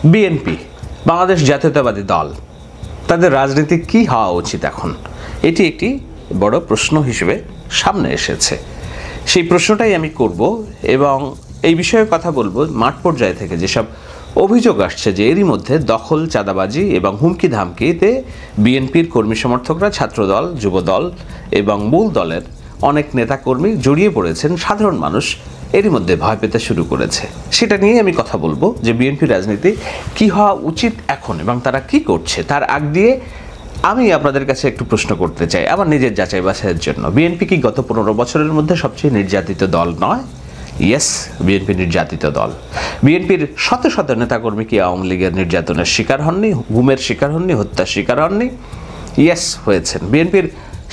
BNP Bangladesh জাতীয়তাবাদী দল, তাদের রাজনীতি কি হওয়া উচিত এখন, এটি একটি বড় প্রশ্ন হিসেবে সামনে এসেছে। সেই প্রশ্নটাই আমি করব এবং এই বিষয়ে কথা বলবো মাঠ পর্যায় থেকে যেসব অভিযোগ আসছে যে এরই মধ্যে দখল, চাঁদাবাজি এবং হুমকি ধামকিতে বিএনপির কর্মী সমর্থকরা, ছাত্রদল, যুবদল এবং মূল দলের অনেক নেতাকর্মী জড়িয়ে পড়েছেন, সাধারণ মানুষ এরই মধ্যে ভয় পেতে শুরু করেছে। সেটা নিয়ে আমি কথা বলবো যে বিএনপি রাজনীতি কি হওয়া উচিত এখন এবং তারা কি করছে। তার আগ দিয়ে আমি আপনাদের কাছে একটু প্রশ্ন করতে চাই আমার নিজের যাচাই বাছাইয়ের জন্য, বিএনপি কি গত 15 বছরের মধ্যে সবচেয়ে নির্যাতিত দল নয়? ইয়েস, বিএনপি নির্যাতিত দল। বিএনপির শত শত নেতাকর্মী কি আওয়ামী লীগের নির্যাতনের শিকার হননি, গুমের শিকার হননি, হত্যার শিকার হননি? ইয়েস, হয়েছেন। বিএনপির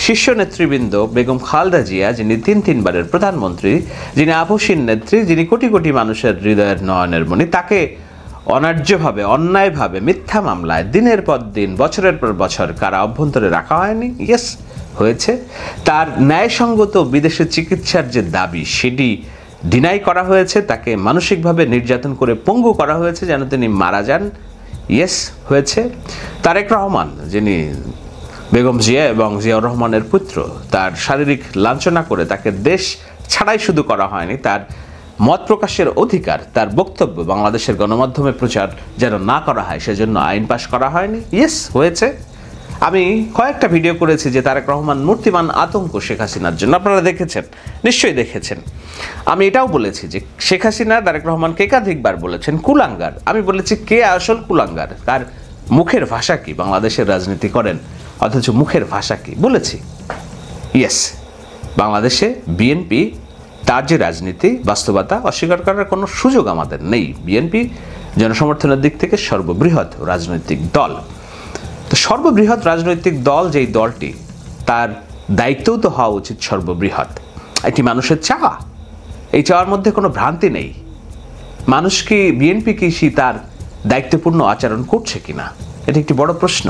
শীর্ষ নেতৃবৃন্দ বেগম খালেদা জিয়া, যিনি তিনবারের প্রধানমন্ত্রী, যিনি আপসীন নেত্রী, যিনি কোটি কোটি মানুষের হৃদয়ের নয়নের মণি, তাকে অন্যায্যভাবে, অন্যায়ভাবে, মিথ্যা মামলায় দিনের পর দিন, বছরের পর বছর কারা অভ্যন্তরে রাখা হয়নি? ইয়েস, হয়েছে। তার ন্যায়সঙ্গত বিদেশে চিকিৎসার যে দাবি সেটি ডিনাই করা হয়েছে, তাকে মানসিকভাবে নির্যাতন করে পঙ্গু করা হয়েছে যেন তিনি মারা যান। ইয়েস, হয়েছে। তারেক রহমান, যিনি বেগম জিয়া এবং জিয়াউর রহমানের পুত্র, তার শারীরিক লাঞ্ছনা করে তাকে দেশ ছাড়াই শুধু করা হয়নি, তার মত প্রকাশের অধিকার, তার বক্তব্য বাংলাদেশের গণমাধ্যমে প্রচার যেন না করা হয় সেজন্য আইন পাশ করা হয়নি। ইয়েস, হয়েছে। আমি কয়েকটা ভিডিও করেছি যে তারেক রহমান মূর্তিমান আতঙ্ক শেখ হাসিনার জন্য, আপনারা দেখেছেন, নিশ্চয়ই দেখেছেন। আমি এটাও বলেছি যে শেখ হাসিনা তারেক রহমানকে একাধিকবার বলেছেন কুলাঙ্গার। আমি বলেছি কে আসল কুলাঙ্গার, তার মুখের ভাষা কি, বাংলাদেশের রাজনীতি করেন অথচ মুখের ভাষা কি, বলেছি। ইয়েস, বাংলাদেশে বিএনপি তার যে রাজনীতি বাস্তবতা অস্বীকার করার কোনো সুযোগ আমাদের নেই। বিএনপি জনসমর্থনের দিক থেকে সর্ববৃহৎ রাজনৈতিক দল। তো সর্ববৃহৎ রাজনৈতিক দল যেই দলটি, তার দায়িত্বও তো হওয়া উচিত সর্ববৃহৎ। এটি মানুষের চাওয়া, এই চাওয়ার মধ্যে কোনো ভ্রান্তি নেই। মানুষ কি, বিএনপি কি তার দায়িত্বপূর্ণ আচরণ করছে কিনা, এটি একটি বড় প্রশ্ন।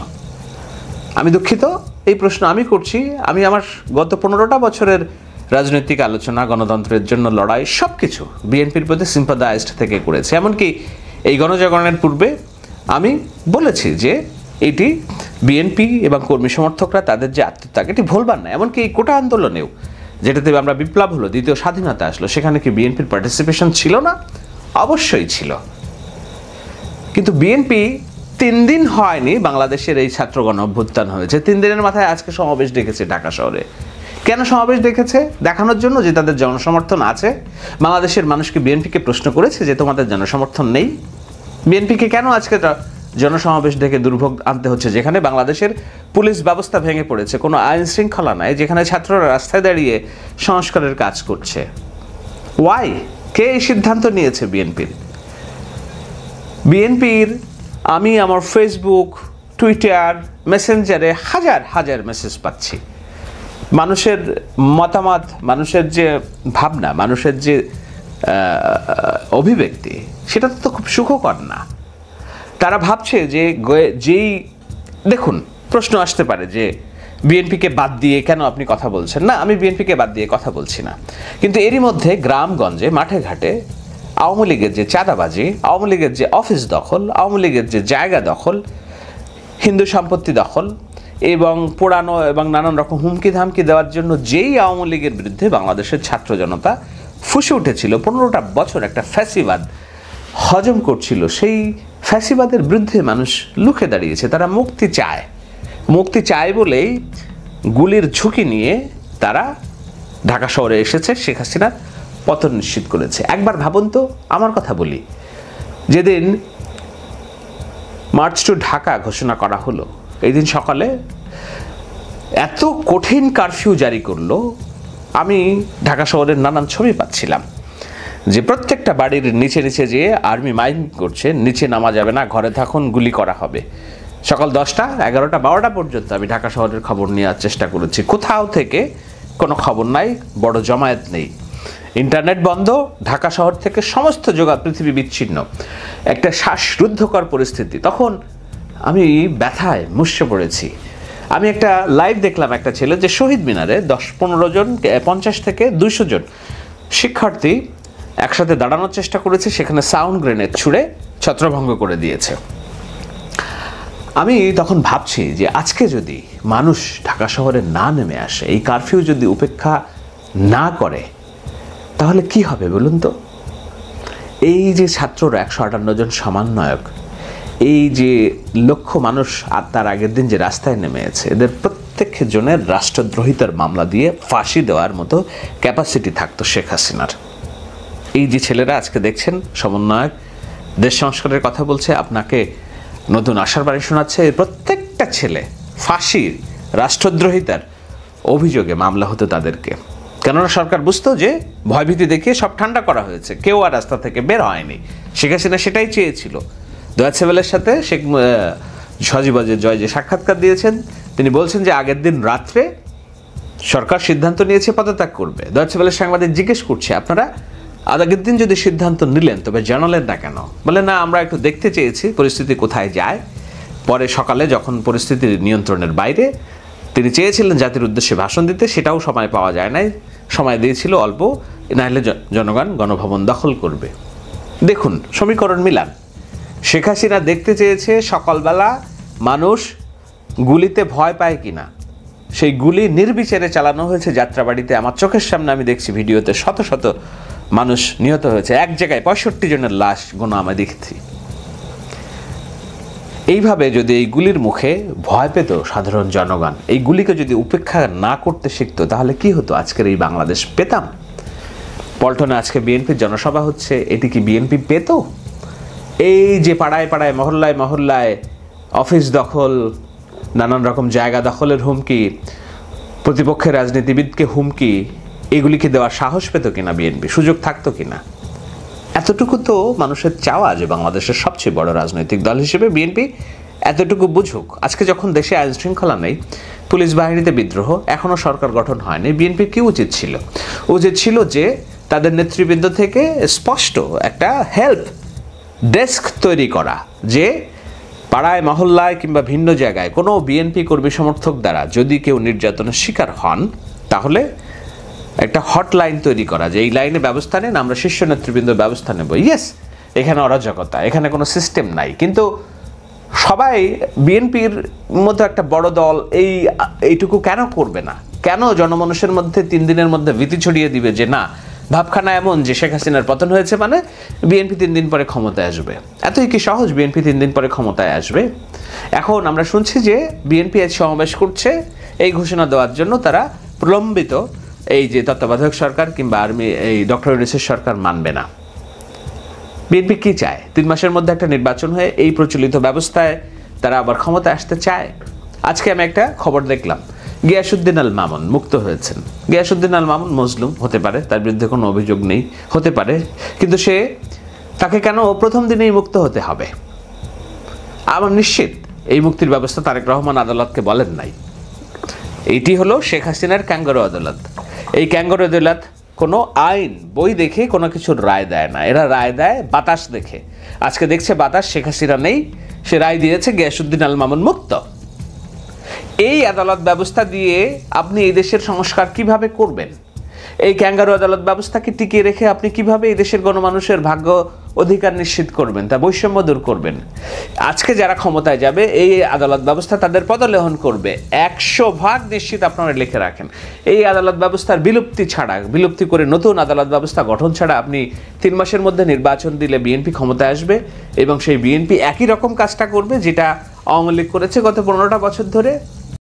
আমি দুঃখিত, এই প্রশ্ন আমি করছি। আমি আমার গত 15টা বছরের রাজনৈতিক আলোচনা, গণতন্ত্রের জন্য লড়াই, সব কিছু বিএনপির প্রতি সিম্পাথাইজড থেকে করেছি। এমনকি এই গণজাগরণের পূর্বে আমি বলেছি যে এটি বিএনপি এবং কর্মী সমর্থকরা তাদের যে আত্মত্যাগ, এটি ভুলবার না। এমনকি এই কোটা আন্দোলনেও, যেটাতে আমরা বিপ্লব হলো, দ্বিতীয় স্বাধীনতা আসলো, সেখানে কি বিএনপির পার্টিসিপেশন ছিল না? অবশ্যই ছিল। কিন্তু বিএনপি 3 দিন হয়নি বাংলাদেশের এই ছাত্রগণ অভ্যুত্থান হয়েছে, 3 দিনের মাথায় আজকে সমাবেশ ডেকেছে ঢাকা শহরে। কেন সমাবেশ ডেকেছে? দেখানোর জন্য যে তাদের জনসমর্থন আছে। বাংলাদেশের মানুষকে বিএনপিকে প্রশ্ন করেছে যে তোমাদের জনসমর্থন নেই? বিএনপিকে কেন আজকে জনসমাবেশ ডেকে দুর্ভোগ আনতে হচ্ছে, যেখানে বাংলাদেশের পুলিশ ব্যবস্থা ভেঙে পড়েছে, কোনো আইন শৃঙ্খলা নাই, যেখানে ছাত্ররা রাস্তায় দাঁড়িয়ে সংস্কারের কাজ করছে? ওয়াই? কে এই সিদ্ধান্ত নিয়েছে বিএনপির? আমি আমার ফেসবুক, টুইটার, মেসেঞ্জারে হাজার হাজার মেসেজ পাচ্ছি। মানুষের মতামত, মানুষের যে ভাবনা, মানুষের যে অভিব্যক্তি, সেটা তো খুব সুখকর না। তারা ভাবছে যে যেই, দেখুন, প্রশ্ন আসতে পারে যে বিএনপিকে বাদ দিয়ে কেন আপনি কথা বলছেন না। আমি বিএনপিকে বাদ দিয়ে কথা বলছি না, কিন্তু এরই মধ্যে গ্রামগঞ্জে, মাঠে ঘাটে আওয়ামী লীগের যে চাঁদাবাজি, আওয়ামী লীগের যে অফিস দখল, আওয়ামী লীগের যে জায়গা দখল, হিন্দু সম্পত্তি দখল এবং পোড়ানো এবং নানান রকম হুমকি ধামকি দেওয়ার জন্য যেই আওয়ামী লীগের বিরুদ্ধে বাংলাদেশের ছাত্র জনতা ফুসে উঠেছিল, 15টা বছর একটা ফ্যাসিবাদ হজম করছিল, সেই ফ্যাসিবাদের বিরুদ্ধে মানুষ লুকে দাঁড়িয়েছে। তারা মুক্তি চায় বলেই গুলির ঝুঁকি নিয়ে তারা ঢাকা শহরে এসেছে, শেখ হাসিনার পতন নিশ্চিত করেছে। একবার ভাবুন তো, আমার কথা বলি, যেদিন মার্চ টু ঢাকা ঘোষণা করা হলো, এই দিন সকালে এত কঠিন কারফিউ জারি করলো, আমি ঢাকা শহরের নানান ছবি পাচ্ছিলাম যে প্রত্যেকটা বাড়ির নিচে নিচে যেয়ে আর্মি মাইকিং করছে, নিচে নামা যাবে না, ঘরে থাকুন, গুলি করা হবে। সকাল 10টা, 11টা, 12টা পর্যন্ত আমি ঢাকা শহরের খবর নেওয়ার চেষ্টা করেছি। কোথাও থেকে কোনো খবর নাই, বড় জমায়েত নেই, ইন্টারনেট বন্ধ, ঢাকা শহর থেকে সমস্ত পৃথিবী বিচ্ছিন্ন, একটা শ্বাসরুদ্ধকর পরিস্থিতি। তখন আমি ব্যথায় মুষড়ে পড়েছি। আমি একটা লাইভ দেখলাম, একটা ছেলে যে শহীদ মিনারে 10-15 জন, 50 থেকে 200 জন শিক্ষার্থী একসাথে দাঁড়ানোর চেষ্টা করেছে, সেখানে সাউন্ড গ্রেনেড ছুড়ে ছত্রভঙ্গ করে দিয়েছে। আমি তখন ভাবছি যে আজকে যদি মানুষ ঢাকা শহরে না নেমে আসে, এই কারফিউ যদি উপেক্ষা না করে, তাহলে কি হবে বলুন তো? এই যে ছাত্ররা 158 জন সমন্বয়ক, এই যে লক্ষ মানুষ আর তার আগের দিন যে রাস্তায় নেমেছে, এদের প্রত্যেক জনের রাষ্ট্রদ্রোহিতার মামলা দিয়ে ফাঁসি দেওয়ার মতো ক্যাপাসিটি থাকতো শেখ হাসিনার। এই যে ছেলেরা আজকে দেখছেন সমন্বয়ক, দেশ সংস্কারের কথা বলছে, আপনাকে নতুন আশার বাণী শোনাচ্ছে, প্রত্যেকটা ছেলে ফাঁসির রাষ্ট্রদ্রোহিতার অভিযোগে মামলা হতো তাদেরকে। কেননা সরকার বুঝতো যে ভয়ভীতি দেখিয়ে সব ঠান্ডা করা হয়েছে, কেউ আর রাস্তা থেকে বের হয়নি। শেখ হাসিনা সেটাই চেয়েছিল। দোয়াত সেভেলের সাথে শেখ সজীব জয় যে সাক্ষাৎকার দিয়েছেন, তিনি বলছেন যে আগের দিন রাত্রে সরকার সিদ্ধান্ত নিয়েছে পদত্যাগ করবে। দোয়াত সেভেলের সাংবাদিক জিজ্ঞেস করছে, আপনারা আগের দিন যদি সিদ্ধান্ত নিলেন তবে জানালেন না কেন? বলে, না, আমরা একটু দেখতে চেয়েছি পরিস্থিতি কোথায় যায়। পরে সকালে যখন পরিস্থিতির নিয়ন্ত্রণের বাইরে, তিনি চেয়েছিলেন জাতির উদ্দেশ্যে ভাষণ দিতে, সেটাও সময় পাওয়া যায় নাই, সময় দিয়েছিল অল্প, নাহলে জনগণ গণভবন দখল করবে। দেখুন সমীকরণ মিলান। শেখ হাসিনা দেখতে চেয়েছে সকালবেলা মানুষ গুলিতে ভয় পায় কিনা, সেই গুলি নির্বিচারে চালানো হয়েছে যাত্রাবাড়িতে। আমার চোখের সামনে আমি দেখছি ভিডিওতে শত শত মানুষ নিহত হয়েছে, এক জায়গায় 65 জনের লাশ গোনা আমি দেখছি। এইভাবে যদি এই গুলির মুখে ভয় পেত সাধারণ জনগণ, এই গুলিকে যদি উপেক্ষা না করতে শিখতো, তাহলে কি হতো? আজকের এই বাংলাদেশ পেতাম? পল্টনে আজকে বিএনপির জনসভা হচ্ছে, এটি কি বিএনপি পেত? এই যে পাড়ায় পাড়ায়, মহল্লায় মহল্লায় অফিস দখল, নানান রকম জায়গা দখলের হুমকি, প্রতিপক্ষের রাজনীতিবিদকে হুমকি, এগুলিকে দেওয়ার সাহস পেত কিনা বিএনপি? সুযোগ থাকতো কিনা? এতটুকু তো মানুষের চাওয়া যে বাংলাদেশের সবচেয়ে বড় রাজনৈতিক দল হিসেবে বিএনপি এতটুকু বুঝুক। আজকে যখন দেশে আইন শৃঙ্খলা নেই, পুলিশ বাহিনীতে বিদ্রোহ, এখনও সরকার গঠন হয়নি, বিএনপির কি উচিত ছিল? উচিত ছিল যে তাদের নেতৃবৃন্দ থেকে স্পষ্ট একটা হেল্প ডেস্ক তৈরি করা, যে পাড়ায় মহল্লায় কিংবা ভিন্ন জায়গায় কোনো বিএনপি কর্মী সমর্থক দ্বারা যদি কেউ নির্যাতনের শিকার হন, তাহলে একটা হটলাইন তৈরি করা, যে এই লাইনে ব্যবস্থা নেন, আমরা শীর্ষ নেতৃবৃন্দ ব্যবস্থা নেব। ইয়েস, এখানে অরাজকতা, এখানে কোনো সিস্টেম নাই, কিন্তু সবাই বিএনপির মতো একটা বড় দল এইটুকু কেন করবে না? কেন জনমানুষের মধ্যে 3 দিনের মধ্যে ভীতি ছড়িয়ে দিবে যে না, ভাবখানা এমন যে শেখ হাসিনার পতন হয়েছে মানে বিএনপি 3 দিন পরে ক্ষমতায় আসবে? এতই কি সহজ বিএনপি 3 দিন পরে ক্ষমতায় আসবে? এখন আমরা শুনছি যে বিএনপি আজ সমাবেশ করছে এই ঘোষণা দেওয়ার জন্য, তারা প্রলম্বিত এই যে তত্ত্বাবধায়ক সরকার কিংবা এই ডক্টর ইউনূসের সরকার মানবে না। বিএনপি কি চায়? 3 মাসের মধ্যে একটা নির্বাচন হয়ে এই প্রচলিত ব্যবস্থায় তারা আবার ক্ষমতায় আসতে চায়। আজকে আমি একটা খবর দেখলাম, গিয়াসউদ্দিন আল মামুন মুক্ত হয়েছেন। গিয়াসউদ্দিন আল মামুন মজলুম হতে পারে, তার বিরুদ্ধে কোনো অভিযোগ নেই, হতে পারে, কিন্তু তাকে কেন প্রথম দিনেই মুক্ত হতে হবে? আমার নিশ্চিত এই মুক্তির ব্যবস্থা তারেক রহমান আদালতকে বলেন নাই। এইটি হলো শেখ হাসিনার ক্যাঙ্গারু আদালত। এই ক্যাঙ্গারু আদালত কোনো আইন বই দেখে কোনো কিছুর রায় দেয় না, এরা রায় দেয় বাতাস দেখে। আজকে দেখছে বাতাস, শেখ হাসিনা নেই, সে রায় দিয়েছে গিয়াসউদ্দিন আল মামুন মুক্ত। এই আদালত ব্যবস্থা দিয়ে আপনি এই দেশের সংস্কার কিভাবে করবেন? এই ক্যাঙ্গারু আদালত ব্যবস্থাকে টিকিয়ে রেখে আপনি কিভাবে এই দেশের গণমানুষের ভাগ্য অধিকার নিশ্চিত করবেন, তা বৈষম্য দূর করবেন? আজকে যারা ক্ষমতায় যাবে এই আদালত ব্যবস্থা তাদের পদলেহন করবে, 100% নিশ্চিত আপনারা লিখে রাখেন। এই আদালত ব্যবস্থার বিলুপ্তি করে নতুন আদালত ব্যবস্থা গঠন ছাড়া আপনি 3 মাসের মধ্যে নির্বাচন দিলে বিএনপি ক্ষমতায় আসবে, এবং সেই বিএনপি একই রকম কাজটা করবে যেটা আওয়ামী লীগ করেছে গত 15টা বছর ধরে।